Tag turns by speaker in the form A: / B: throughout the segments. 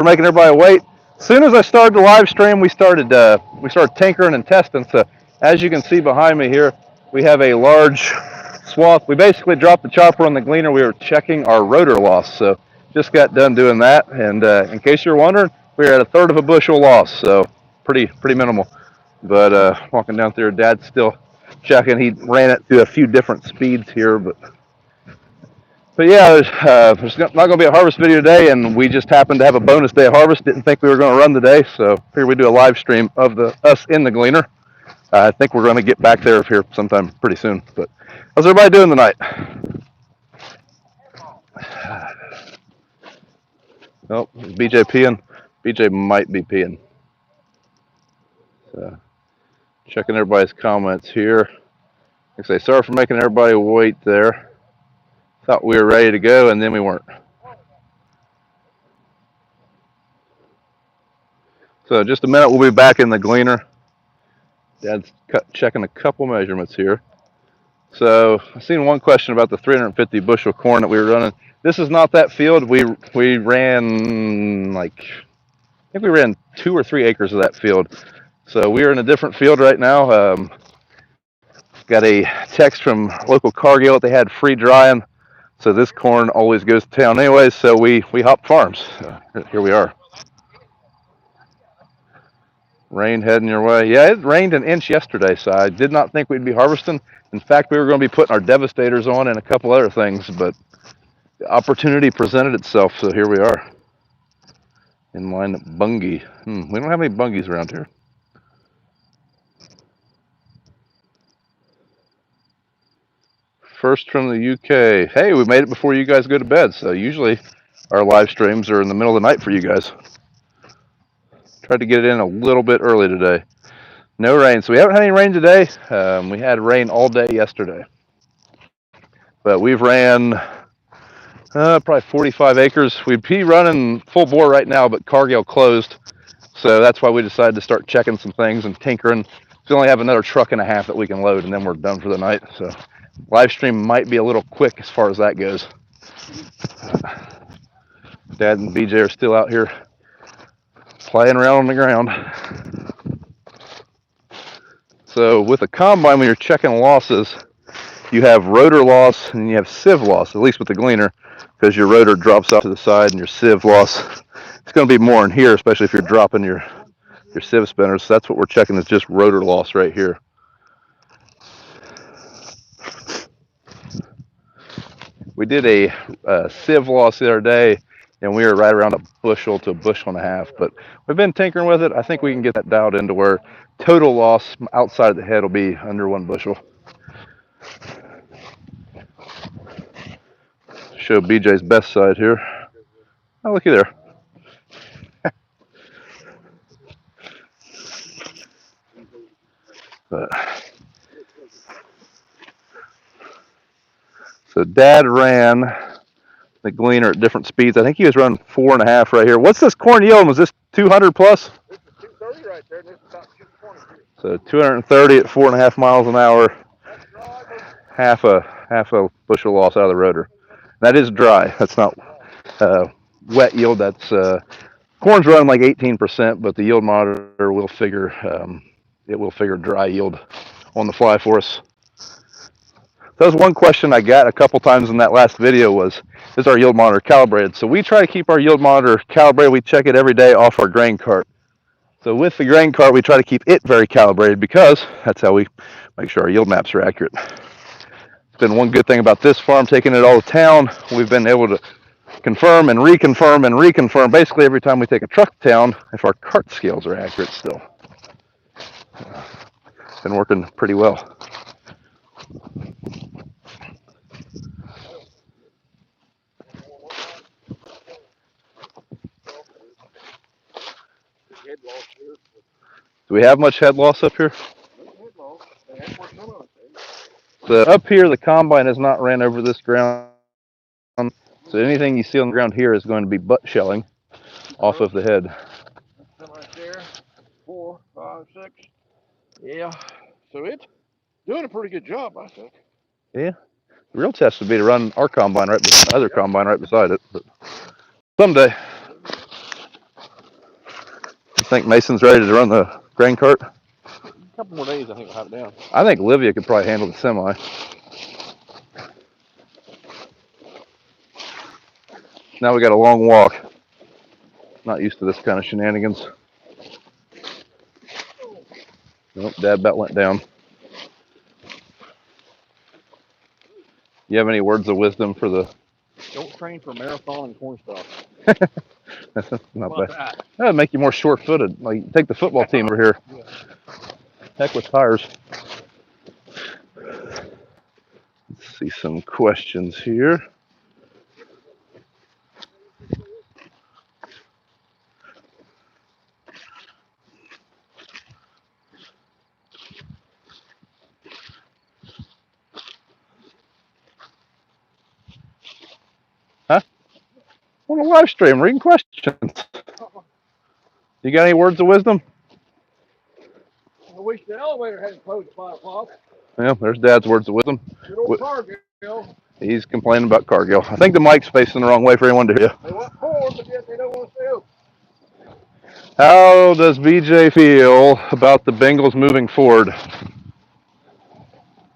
A: for making everybody wait. As soon as I started the live stream, we started tinkering and testing. So as you can see behind me here, we have a large swath. We basically dropped the chopper on the Gleaner. We were checking our rotor loss. So just got done doing that. And in case you're wondering, we're at a third of a bushel loss. So pretty minimal. But walking down through, Dad's still checking. He ran it through a few different speeds here, but yeah, there's not going to be a harvest video today, and we just happened to have a bonus day of harvest. Didn't think we were going to run today, so here we do a live stream of us in the Gleaner. I think we're going to get back there here sometime pretty soon. But how's everybody doing tonight? Oh, is BJ peeing? BJ might be peeing. So, checking everybody's comments here. Like I say, sorry for making everybody wait there. Thought we were ready to go, and then we weren't. So just a minute, we'll be back in the Gleaner. Dad's checking a couple measurements here. So I've seen one question about the 350 bushel corn that we were running. This is not that field. We ran I think we ran 2 or 3 acres of that field. So we are in a different field right now. Got a text from local Cargill that they had free drying. So this corn always goes to town anyways. So we hopped farms. Here we are. Rain heading your way. Yeah, it rained an inch yesterday, so I did not think we'd be harvesting. In fact, we were going to be putting our devastators on and a couple other things, but the opportunity presented itself, so here we are. In line at Bungie. We don't have any Bungies around here. First from the UK. Hey, we made it before you guys go to bed, so usually our live streams are in the middle of the night for you guys. Tried to get it in a little bit early today. No rain, so we haven't had any rain today. We had rain all day yesterday. But we've ran probably 45 acres. We'd be running full bore right now, but Cargill closed. So that's why we decided to start checking some things and tinkering. We only have another truck and a half that we can load, and then we're done for the night. So live stream might be a little quick as far as that goes. Dad and BJ are still out here playing around on the ground. So with a combine, when you're checking losses, you have rotor loss and you have sieve loss, at least with the Gleaner, because your rotor drops off to the side and your sieve loss, it's going to be more in here, especially if you're dropping your sieve spinners. So that's what we're checking, is just rotor loss right here. We did a sieve loss the other day, and we were right around a bushel to a bushel and a half, but we've been tinkering with it. I think we can get that dialed into where total loss outside of the head will be under 1 bushel. Show BJ's best side here. Oh, looky there. So Dad ran the Gleaner at different speeds. I think he was running 4.5 right here. What's this corn yield? Was this 200 plus?
B: It's 230 right there, and it's about 220 here.
A: So 230 at 4.5 miles an hour. Half a bushel loss out of the rotor. That is dry. That's not wet yield. That's corn's running like 18%, but the yield monitor will figure dry yield on the fly for us. That was one question I got a couple times in that last video was, is our yield monitor calibrated? So we try to keep our yield monitor calibrated. We check it every day off our grain cart. So with the grain cart, we try to keep it very calibrated because that's how we make sure our yield maps are accurate. It's been one good thing about this farm, taking it all to town. We've been able to confirm and reconfirm basically every time we take a truck to town if our cart scales are accurate still. It's been working pretty well. Do we have much head loss up here? So up here, the combine has not ran over this ground. So anything you see on the ground here is going to be butt shelling off of the head.
B: Right there, 4, 5, 6. Yeah. So it's doing a pretty good job, I think.
A: Yeah. The real test would be to run our combine right beside the other combine right beside it. But someday. think Mason's ready to run the grain cart?
B: A couple more days, I think we'll have it down.
A: I think Livia could probably handle the semi. Now we got a long walk. Not used to this kind of shenanigans. Nope, Dad bet went down. You have any words of wisdom for the...
B: Don't train for marathon and corn stuff.
A: That's not bad. That'd make you more short-footed. Like, take the football team over here.
B: Yeah.
A: Heck with tires. Let's see some questions here. Huh? On a live stream, reading questions. You got any words of wisdom?
B: I wish the elevator hadn't closed at 5 o'clock.
A: Yeah, there's Dad's words of wisdom.
B: Good old Cargill.
A: He's complaining about Cargill. I think the mic's facing the wrong way for anyone to hear you.
B: They want forward, but yet they don't want to stay open.
A: How does BJ feel about the Bengals moving forward?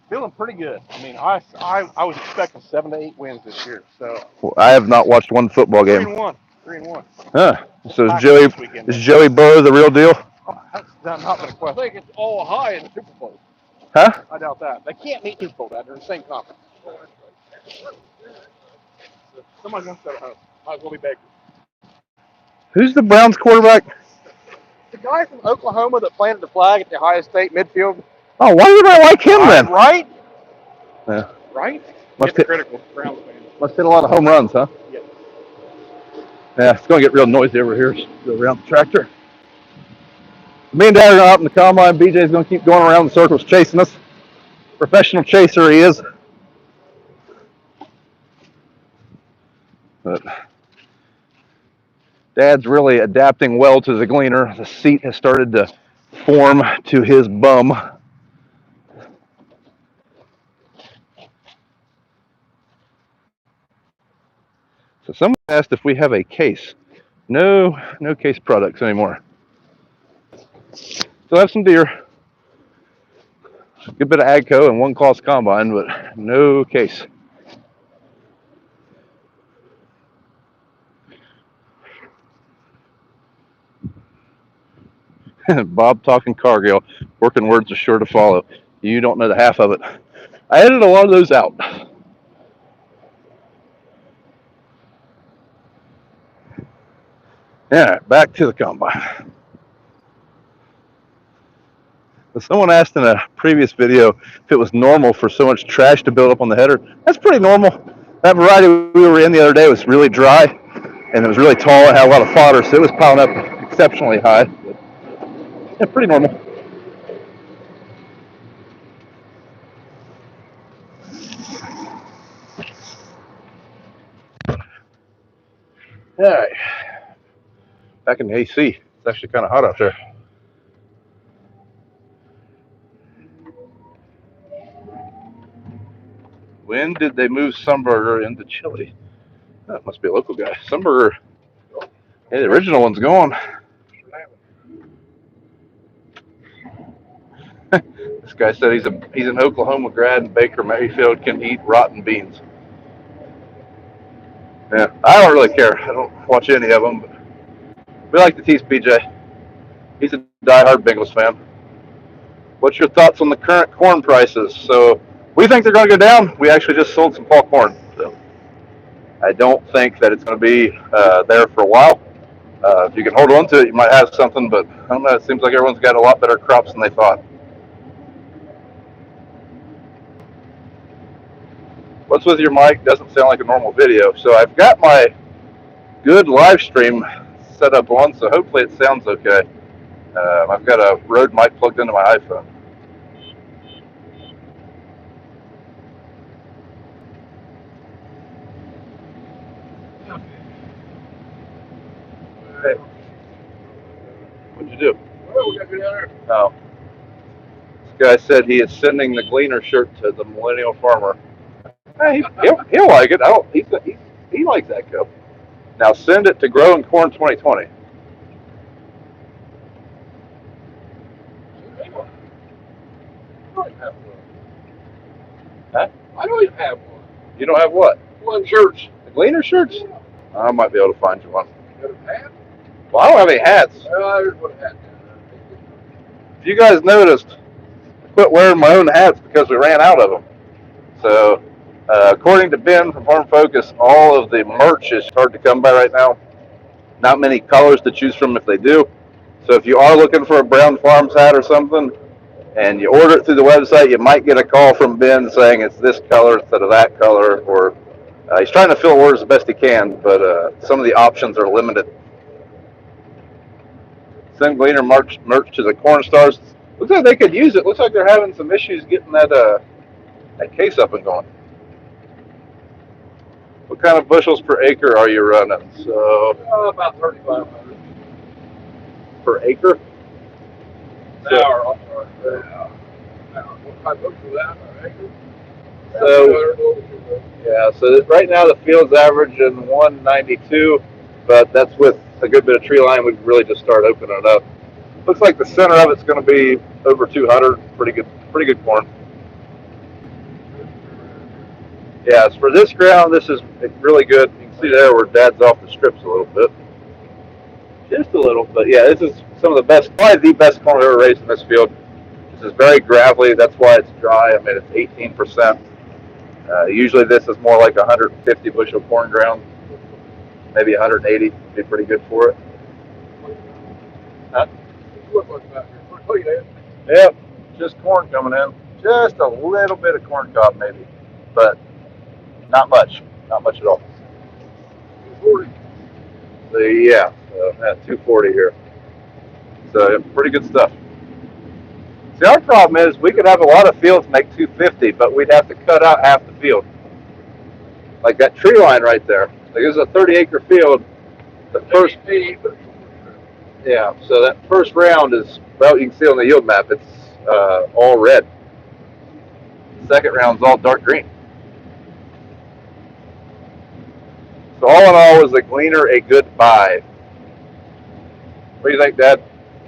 B: Feeling pretty good. I mean, I was expecting 7 to 8 wins this year. So
A: Well, I have not watched one football game.
B: 3-1. 3-1.
A: Huh. So
B: Back
A: is Joey Burrow the real deal?
B: Oh, that's not been a question. I think it's all high in the Super Bowl.
A: Huh?
B: I doubt that. They can't meet Super Bowl. They're in the same conference. Somebody's going to set it home. Might as well be Baker.
A: Who's the Browns quarterback?
B: The guy from Oklahoma that planted the flag at the Ohio State midfield.
A: Oh, why would I like him then?
B: Right?
A: Yeah.
B: Right?
A: Must hit,
B: critical Browns fans.
A: must hit a lot of home runs, huh?
B: Yeah.
A: Yeah, it's going to get real noisy over here. Go around the tractor. Me and Dad are out in the combine. BJ's going to keep going around in circles chasing us. Professional chaser he is. But Dad's really adapting well to the Gleaner. The seat has started to form to his bum. So someone asked if we have a case. No case products anymore. Still have some deer. A good bit of Agco and one cost combine, but no case. Bob talking Cargill. Working words are sure to follow. You don't know the half of it. I edited a lot of those out. Yeah, back to the combine. Someone asked in a previous video if it was normal for so much trash to build up on the header. That's pretty normal. That variety we were in the other day was really dry, and it was really tall and had a lot of fodder, so it was piling up exceptionally high. But, yeah, pretty normal. All right. Back in the AC. It's actually kind of hot out there. When did they move Sunburger into Chile? That must be a local guy. Sunburger. Hey, the original one's gone. This guy said he's an Oklahoma grad and Baker Mayfield can eat rotten beans. Yeah, I don't really care. I don't watch any of them, but we like to tease BJ. He's a diehard Bengals fan. What's your thoughts on the current corn prices? So we think they're going to go down. We actually just sold some fall corn. So I don't think that it's going to be there for a while. If you can hold on to it, you might have something, but I don't know. It seems like everyone's got a lot better crops than they thought. What's with your mic? Doesn't sound like a normal video. So I've got my good live stream set up on, so hopefully it sounds okay. I've got a Rode mic plugged into my iPhone. Hey, what'd you do?
B: Well, we got to go down there.
A: Oh. This guy said he is sending the Gleaner shirt to the millennial farmer. Hey, he'll like it. He likes that cup. Now send it to Growing Corn 2020.
B: have one.
A: You don't have what?
B: One shirts.
A: The Gleaner shirts? I might be able to find you one.
B: You got a hat?
A: Well, I don't have any hats.
B: There's one hat.
A: If you guys noticed, I quit wearing my own hats because we ran out of them. So, according to Ben from Farm Focus, all of the merch is hard to come by right now. Not many colors to choose from if they do. So if you are looking for a Brown Farms hat or something, and you order it through the website, you might get a call from Ben saying it's this color instead of that color, or he's trying to fill orders the best he can, but some of the options are limited. Send Gleaner merch to the Corn Stars. Looks like they could use it. Looks like they're having some issues getting that case up and going. What kind of bushels per acre are you running? So
B: about 3,500
A: per acre.
B: an hour. I'm sorry. What type of that? An acre?
A: So yeah, so right now the field's averaging 192, but that's with a good bit of tree line. We'd really just start opening it up. Looks like the center of it's going to be over 200. Pretty good corn. Yeah, so for this ground, this is really good. You can see there where Dad's off the strips a little bit. Just a little, but yeah, this is some of the best, probably the best corn I've ever raised in this field. This is very gravelly. That's why it's dry. I mean, it's 18%. Usually this is more like 150 bushel corn ground, maybe 180 would be pretty good for it. Huh? Yep, just corn coming in. Just a little bit of corn cob maybe, but not much at all.
B: 240.
A: So yeah, 240 here. So pretty good stuff. See, our problem is we could have a lot of fields make 250, but we'd have to cut out half the field. Like that tree line right there. Like this is a 30-acre field. The first, yeah. So that first round is, well, you can see on the yield map, it's all red. The second round's all dark green. So all in all, was the Gleaner a good buy? What do you think, Dad?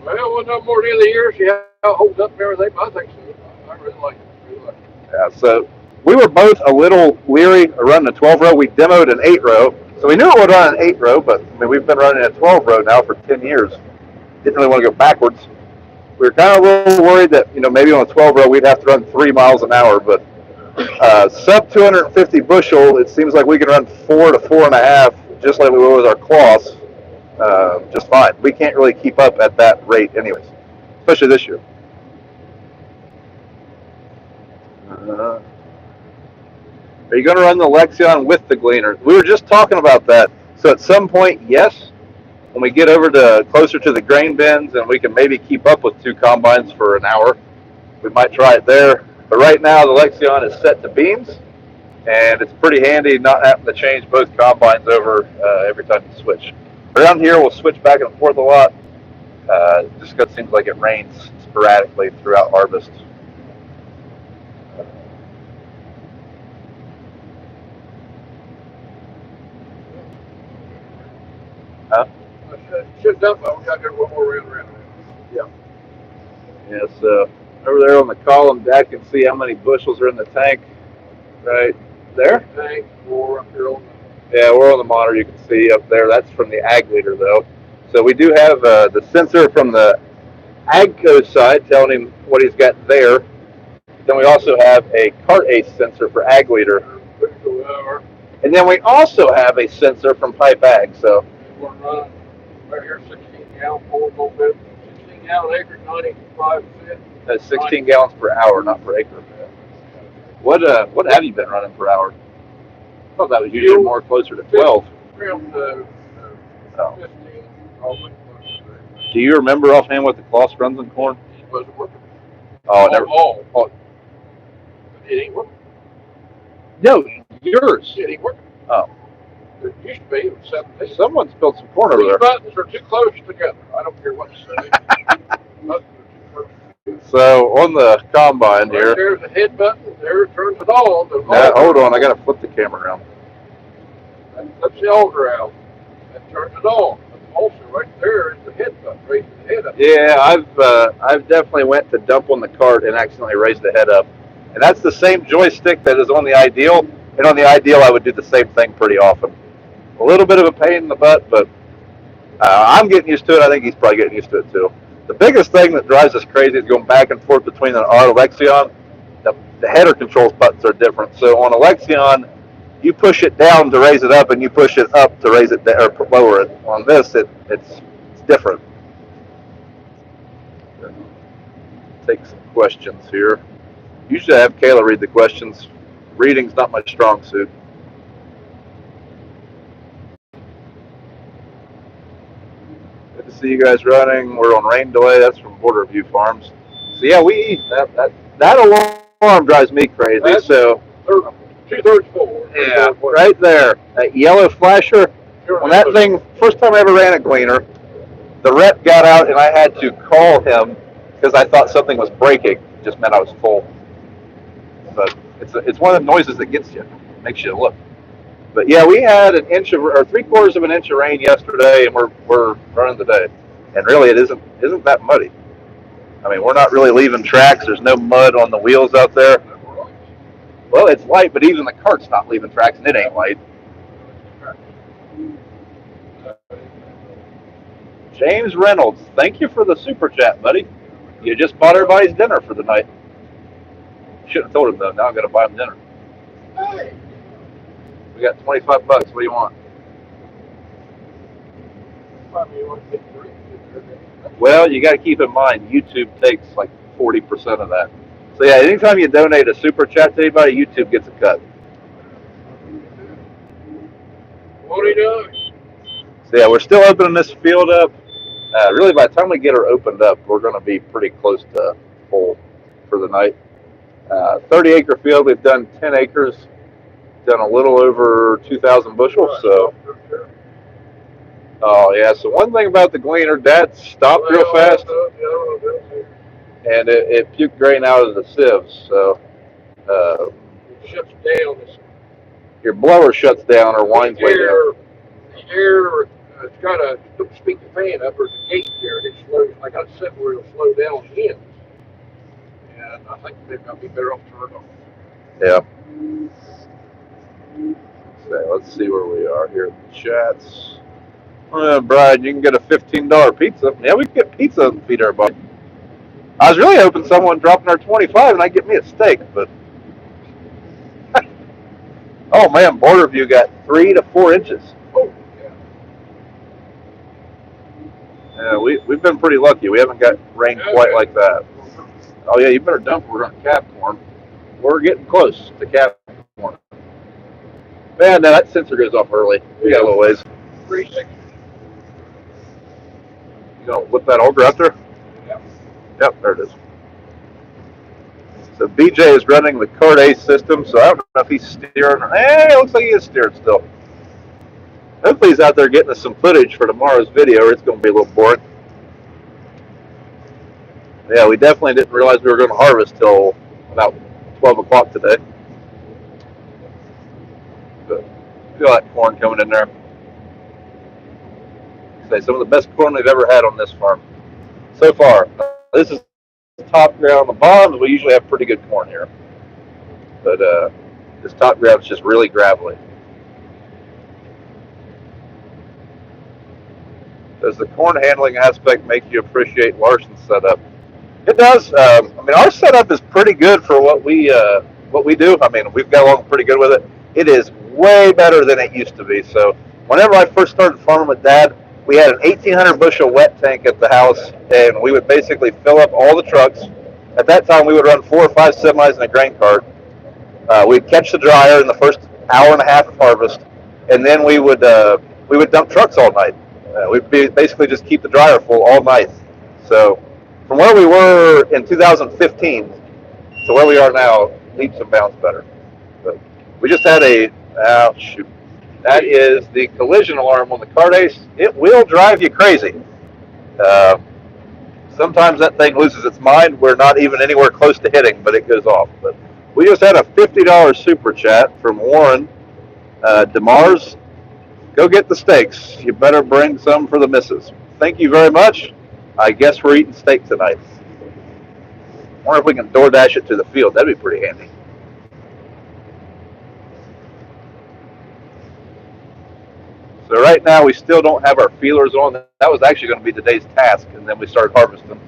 B: Well, we'll know more at the end of the year, see how it holds up and everything, but I think so. I really like it.
A: Yeah, so we were both a little leery of running a 12-row. We demoed an 8-row. So we knew it would run an 8-row, but I mean, we've been running a 12-row now for 10 years. Didn't really want to go backwards. We were kind of a little worried that, maybe on a 12-row we'd have to run 3 miles an hour, but sub 250 bushel, it seems like we can run 4 to 4.5, just like we will with our cloths, just fine. We can't really keep up at that rate anyways, especially this year. Are you going to run the Lexion with the Gleaner? We were just talking about that. So at some point, yes. When we get over to closer to the grain bins and we can maybe keep up with 2 combines for an hour, we might try it there. But right now, the Lexion is set to beams, and it's pretty handy not having to change both combines over every time you switch. Around here, we'll switch back and forth a lot, just because it seems like it rains sporadically throughout harvest. Huh?
B: Shift up, but we got to get one more round around.
A: Yeah. Yeah, so over there on the column, Dad can see how many bushels are in the tank right there.
B: Tank, 4 up here on the...
A: Yeah, we're on the monitor. You can see up there. That's from the ag leader, though. So we do have the sensor from the AGCO side telling him what he's got there. Then we also have a cart ace sensor for ag leader. And then we also have a sensor from Pipe Ag. So
B: we're running right here 16 gallon, 16 gallon acre, 95%.
A: That's 16 gallons per hour, not per acre. What have you been running per hour? I thought that was usually more closer to 12.
B: Around 15, probably.
A: Do you remember offhand what the cost runs in corn?
B: It wasn't working.
A: Oh, never.
B: Oh. It ain't working.
A: No, yours.
B: It ain't working.
A: Oh.
B: It used to be. It was 7 days.
A: Someone spilled some corn over there.
B: These buttons are too close together. I don't care what to say.
A: So on the combine here.
B: There's a head button. There it turns it on.
A: Now, hold on, I gotta flip the camera around.
B: That flips the auger out. That turns it on. Also, right there is the head button. Raises the head up.
A: Yeah, I've definitely went to dump on the cart and accidentally raised the head up, And that's the same joystick that is on the Ideal. And on the Ideal, I would do the same thing pretty often. A little bit of a pain in the butt, but I'm getting used to it. I think he's probably getting used to it too. The biggest thing that drives us crazy is going back and forth between our Lexion. The header controls buttons are different. So on a Lexion, you push it down to raise it up, and you push it up to raise it down, or lower it. On this, it's different. Take some questions here. Usually I have Kayla read the questions. Reading's not my strong suit. Good to see you guys running. We're on rain delay. That's from Border View Farms. So yeah, that alarm drives me crazy. That's so
B: 2/3 full.
A: yeah, right there, that yellow flasher. When that thing first time I ever ran a Gleaner, the rep got out and I had to call him because I thought something was breaking. It just meant I was full. But it's one of the noises that gets you, makes you look. But yeah, we had an inch of or 3/4 of an inch of rain yesterday, and we're running today. And really, it isn't that muddy. I mean, we're not really leaving tracks. There's no mud on the wheels out there. Well, it's light, but even the cart's not leaving tracks, and it ain't light. James Reynolds, thank you for the super chat, buddy. You just bought everybody's dinner for the night. Should have told him though. Now I'm gonna buy him dinner.
B: Hey.
A: We got $25. What do you want? Well, you got to keep in mind YouTube takes like 40% of that. So yeah, anytime you donate a super chat to anybody, YouTube gets a cut.
B: What he does?
A: So yeah, we're still opening this field up. Really, by the time we get her opened up, we're going to be pretty close to full for the night. 30-acre field. We've done 10 acres. Done a little over 2,000 bushels. So. Oh yeah. So one thing about the Gleaner, Dad stopped real fast, and it puked grain out of the sieves. So.
B: It shuts down.
A: Your blower shuts down or winds way down.
B: The air, it's got a, don't speak the fan up, there's a gate there, and it slows, I got it set where it'll slow down on the ends. And I think they're going to be better off turned off.
A: Yeah. So let's see where we are here in the chats. Brian, you can get a $15 pizza. Yeah, we can get pizza and feed everybody. I was really hoping someone dropping our 25 and I'd get me a steak, but oh man, Border View got 3 to 4 inches.
B: Oh, yeah.
A: Yeah, we've been pretty lucky. We haven't got rain quite like that. Oh yeah, you better dump. We're on calf corn. We're getting close to calf corn. Man, that sensor goes off early. We got a little ways.
B: 360.
A: You gonna whip that auger out there?
B: Yep.
A: Yep, there it is. So BJ is running the Cart A system, so I don't know if he's steering. It looks like he is steering still. Hopefully he's out there getting us some footage for tomorrow's video, or it's going to be a little boring. Yeah, we definitely didn't realize we were going to harvest till about 12 o'clock today. But feel that corn coming in there. Say some of the best corn we've ever had on this farm so far. This is top ground. The bottoms, we usually have pretty good corn here, but this top ground is just really gravelly. Does the corn handling aspect make you appreciate Larson's setup? It does. I mean, our setup is pretty good for what we do. I mean, we've got along pretty good with it. It is way better than it used to be. So whenever I first started farming with Dad, we had an 1,800 bushel wet tank at the house, and we would basically fill up all the trucks. At that time, we would run 4 or 5 semis in a grain cart. We'd catch the dryer in the first hour and a half of harvest, and then we would dump trucks all night. We'd basically just keep the dryer full all night. So from where we were in 2015 to where we are now, leaps and bounds better. But we just had shoot. That is the collision alarm on the Cart Ace. It will drive you crazy. Sometimes that thing loses its mind. We're not even anywhere close to hitting, but it goes off. But we just had a $50 super chat from Warren DeMars. Go get the steaks. You better bring some for the missus. Thank you very much. I guess we're eating steak tonight. Wonder if we can DoorDash it to the field. That'd be pretty handy. So right now we still don't have our feelers on. That was actually going to be today's task, and then we started harvesting.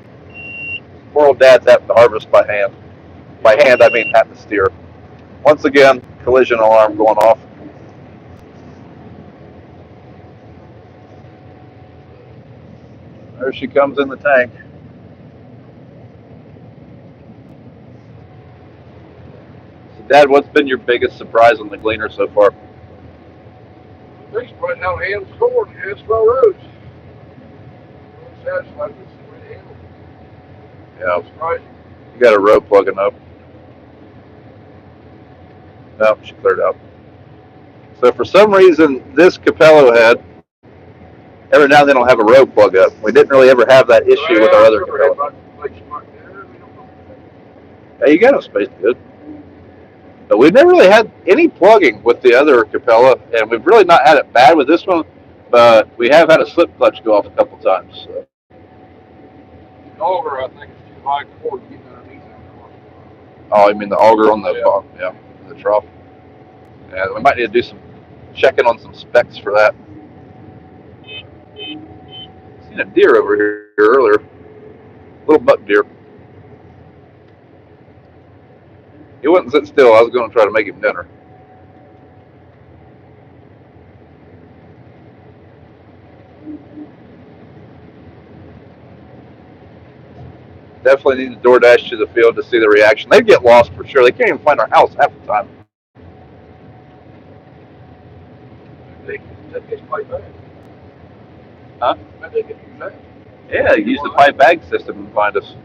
A: Poor old Dad's having to harvest by hand. By hand, I mean having to steer. Once again, collision alarm going off. There she comes in the tank. So Dad, what's been your biggest surprise on the Gleaner so far?
B: They spread out hands forward and asphalt roads. I'm satisfied with the way they handle it.
A: Yeah.
B: Surprising.
A: You got a row plugging up. No, she cleared out. So for some reason, this Capello head, every now and then will have a row plug up. We didn't really ever have that issue with our other Capello. Yeah, you got them spaced good. But we've never really had any plugging with the other Capella, and we've really not had it bad with this one, but we have had a slip clutch go off a couple times. So.
B: The auger, I think, is too high cord to get underneath it.
A: Oh, you mean the auger on the the trough? Yeah, we might need to do some checking on some specs for that. Seen a deer over here earlier, little buck deer. He wouldn't sit still. I was going to try to make him dinner. Definitely need to DoorDash to the field to see the reaction. They get lost for sure. They can't even find our house half the time.
B: They can take this pipe back.
A: Huh?
B: They can use that.
A: Yeah, use the pipe bag system and find us.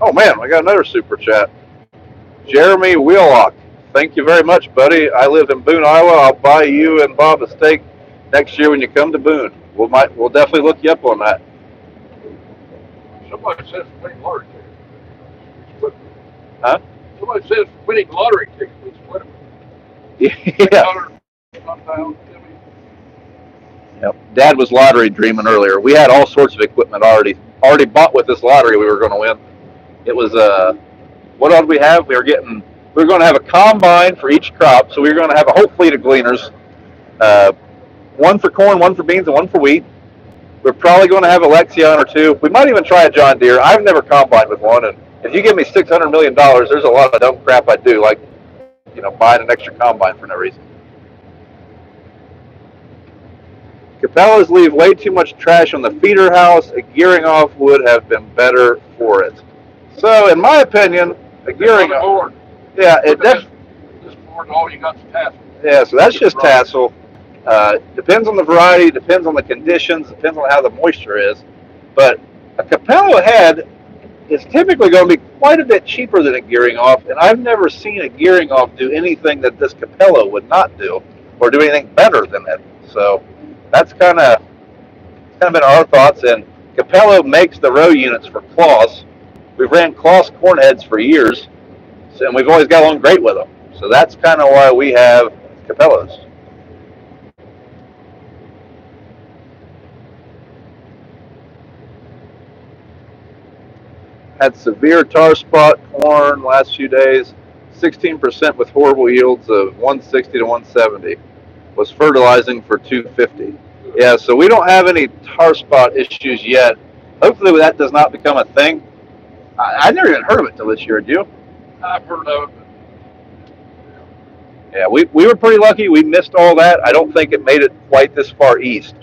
A: Oh man, we got another super chat. Jeremy Wheelock. Thank you very much, buddy. I live in Boone, Iowa. I'll buy you and Bob a steak next year when you come to Boone. We'll definitely look you up on that.
B: Somebody says winning lottery tickets.
A: Huh?
B: Somebody says winning lottery tickets.
A: Yeah. Yep. Dad was lottery dreaming earlier. We had all sorts of equipment already bought with this lottery we were going to win. It was what did we have? We were going to have a combine for each crop, so we were going to have a whole fleet of gleaners, one for corn, one for beans, and one for wheat. We're probably going to have a Lexion or two. We might even try a John Deere. I've never combined with one, and if you give me $600 million, there's a lot of dumb crap I do, like buying an extra combine for no reason. Capellas leave way too much trash on the feeder house. A gearing off would have been better for it. So, in my opinion, a gearing off. Yeah, it definitely.
B: This board, all you got is tassel.
A: Yeah, so that's just tassel. Depends on the variety, depends on the conditions, depends on how the moisture is. But a Capello head is typically going to be quite a bit cheaper than a gearing off, and I've never seen a gearing off do anything that this Capello would not do, or do anything better than it. So that's kind of been our thoughts. And Capello makes the row units for Kloss. We've ran Kloss corn heads for years, and we've always got along great with them. So that's kind of why we have Capellos. Had severe tar spot corn last few days, 16% with horrible yields of 160 to 170. Was fertilizing for 250. Yeah, so we don't have any tar spot issues yet. Hopefully that does not become a thing. I never even heard of it till this year, did you?
B: I've heard of it.
A: Yeah, we were pretty lucky. We missed all that. I don't think it made it quite this far east.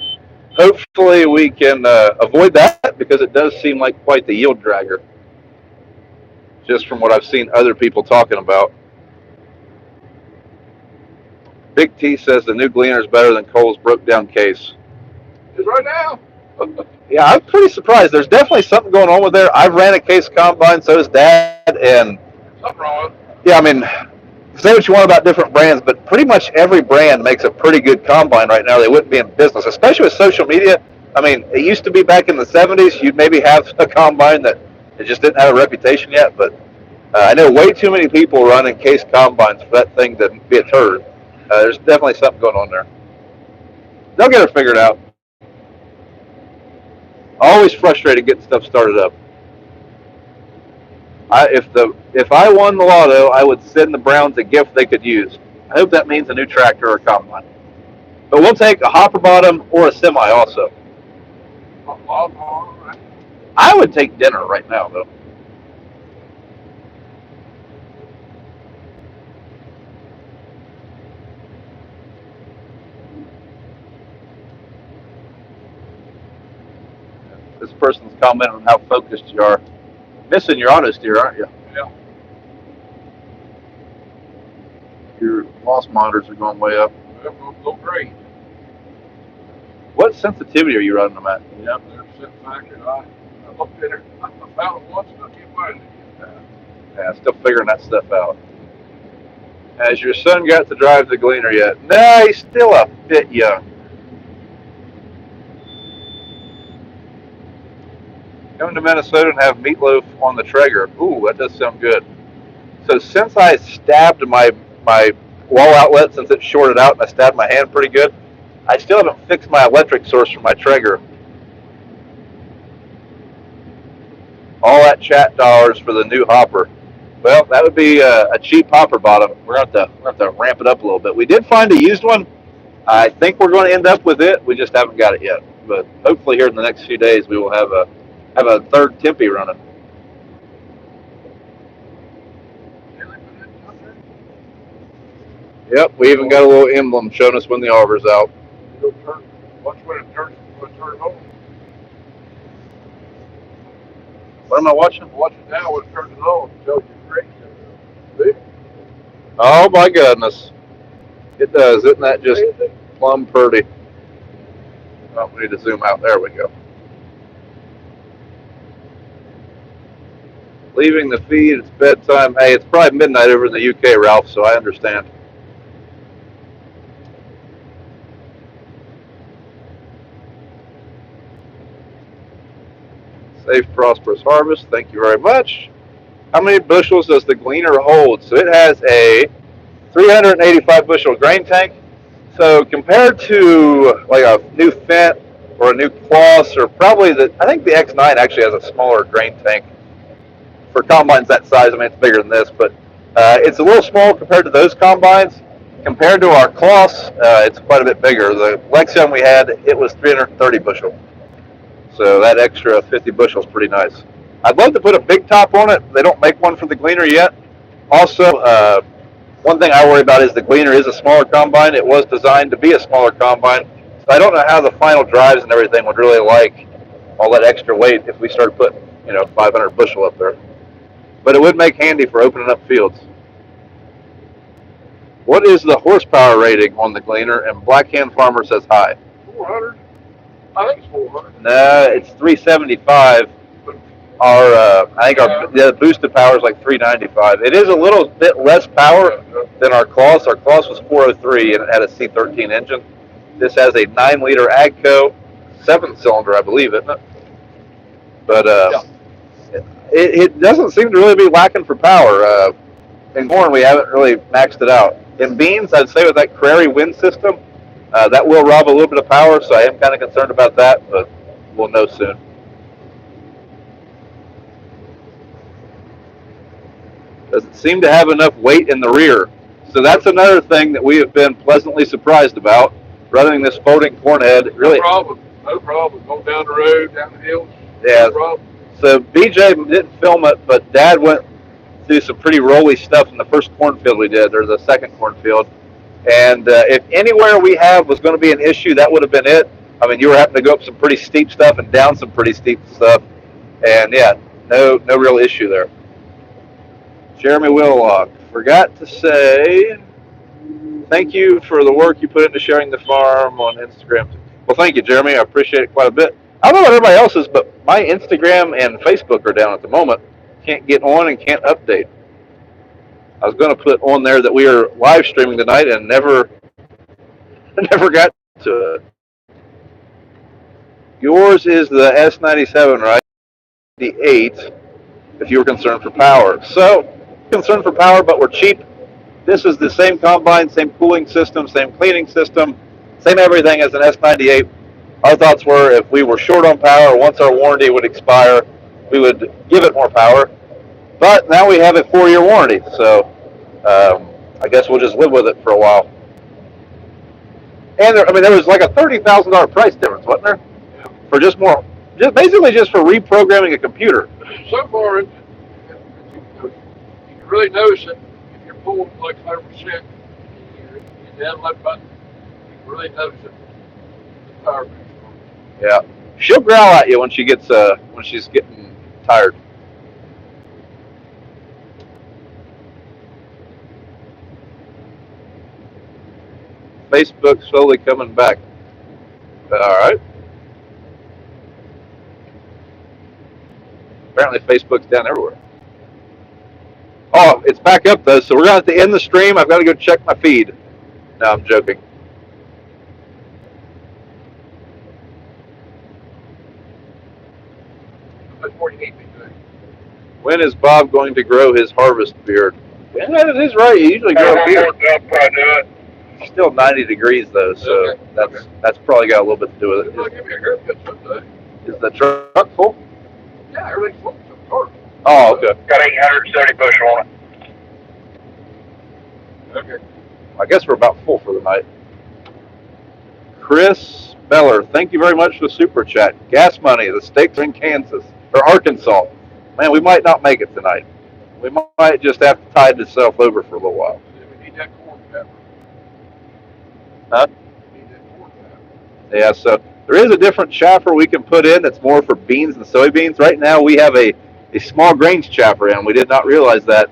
A: Hopefully we can avoid that, because it does seem like quite the yield dragger, just from what I've seen other people talking about. Big T says the new Gleaner is better than Cole's broke down case.
B: Is right now.
A: Yeah, I'm pretty surprised. There's definitely something going on with there. I've ran a case combine, so does Dad, and
B: something wrong with it.
A: Yeah, I mean, say what you want about different brands, but pretty much every brand makes a pretty good combine right now. They wouldn't be in business, especially with social media. I mean, it used to be back in the 70s, you'd maybe have a combine that it just didn't have a reputation yet, but I know way too many people running case combines for that thing to be a turd. There's definitely something going on there. They'll get it figured out. Always frustrated getting stuff started up. If I won the lotto, I would send the Browns a gift they could use. I hope that means a new tractor or a combine. But we'll take a hopper bottom or a semi also. I would take dinner right now though. This person's commenting on how focused you are. Missing your auto steer, aren't you?
B: Yeah.
A: Your loss monitors are going way up.
B: They'll go great.
A: What sensitivity are you running them at?
B: Yeah, they're set factor. I looked at it. I found it once and I can't find it again.
A: Yeah, still figuring that stuff out. Has your son got to drive the Gleaner yet? No, he's still a bit young. Come to Minnesota and have meatloaf on the Traeger. Ooh, that does sound good. So since I stabbed my wall outlet, since it's shorted out and I stabbed my hand pretty good, I still haven't fixed my electric source for my Traeger. All that chat dollars for the new hopper. Well, that would be a cheap hopper bottom. We're going to have to ramp it up a little bit. We did find a used one. I think we're going to end up with it. We just haven't got it yet. But hopefully here in the next few days we will have a third Tempe running. Yep, we even got a little emblem showing us when the arbor's out.
B: Watch when it turns over.
A: What am I watching?
B: Watch it now when it turns it on. It tells you great. See?
A: Oh my goodness. It does. Isn't that just plumb pretty? Oh, we need to zoom out. There we go. Leaving the feed, it's bedtime. Hey, it's probably midnight over in the UK, Ralph, so I understand. Safe, prosperous harvest. Thank you very much. How many bushels does the Gleaner hold? So it has a 385 bushel grain tank. So compared to like a new Fendt or a new Kloss, or probably I think the X9 actually has a smaller grain tank for combines that size. I mean, it's bigger than this, but it's a little small compared to those combines. Compared to our Kloss, it's quite a bit bigger. The Lexion we had, it was 330 bushel. So that extra 50 bushel is pretty nice. I'd love to put a big top on it. They don't make one for the Gleaner yet. Also, one thing I worry about is the Gleaner is a smaller combine. It was designed to be a smaller combine. So I don't know how the final drives and everything would really like all that extra weight if we started putting, 500 bushel up there. But it would make handy for opening up fields. What is the horsepower rating on the Gleaner? And Blackhand Farmer says hi.
B: 400? I think it's 400.
A: No, it's 375. I think our boosted power is like 395. It is a little bit less power than our Kloss. Our Kloss was 403 and it had a C13 engine. This has a 9-liter AGCO, 7-cylinder, I believe, isn't it? But it doesn't seem to really be lacking for power. In corn, we haven't really maxed it out. In beans, I'd say with that Prairie wind system, that will rob a little bit of power, so I am kind of concerned about that, but we'll know soon. Doesn't seem to have enough weight in the rear. So that's another thing that we have been pleasantly surprised about, running this folding corn head. Really,
B: no problem. Going down the road, down the hills.
A: Yeah.
B: No problem.
A: So BJ didn't film it, but Dad went through some pretty rolly stuff in the first cornfield we did, or the second cornfield. And if anywhere we have was going to be an issue, that would have been it. I mean, you were having to go up some pretty steep stuff and down some pretty steep stuff. And yeah, no real issue there. Jeremy Willock, forgot to say thank you for the work you put into sharing the farm on Instagram. Well, thank you, Jeremy. I appreciate it quite a bit. I don't know about everybody else's, but my Instagram and Facebook are down at the moment. Can't get on and can't update. I was going to put on there that we are live streaming tonight and never got to it. Yours is the S97, right? The 8, if you were concerned for power. So, concerned for power, but we're cheap. This is the same combine, same cooling system, same cleaning system, same everything as an S98. Our thoughts were if we were short on power, once our warranty would expire, we would give it more power. But now we have a 4-year warranty, so I guess we'll just live with it for a while. And there was like a $30,000 price difference, wasn't there?
B: Yeah.
A: For just basically just for reprogramming a computer.
B: So far, you can really notice it if you're pulling like 100%. You down that button, you can really notice it. The power boost.
A: Yeah, she'll growl at you when she's getting tired. Facebook slowly coming back. All right. Apparently, Facebook's down everywhere. Oh, it's back up though, so we're gonna have to end the stream. I've got to go check my feed. No, I'm joking. When is Bob going to grow his harvest beard? Yeah, that is right. You usually grow a beard. It's still 90 degrees though, so that's probably got a little bit to do with it. Is the truck full?
B: Yeah, everything's full.
A: Oh, okay.
C: Got 830 bushel on it.
B: Okay.
A: I guess we're about full for the night. Chris Beller, thank you very much for the super chat. Gas money, the stakes in Kansas or Arkansas. Man, we might not make it tonight. We might just have to tide this over for a little while.
B: We need that corn pepper.
A: Huh?
B: We need that corn pepper.
A: Yeah, so there is a different chaffer we can put in that's more for beans and soybeans. Right now we have a small grains chaffer in. We did not realize that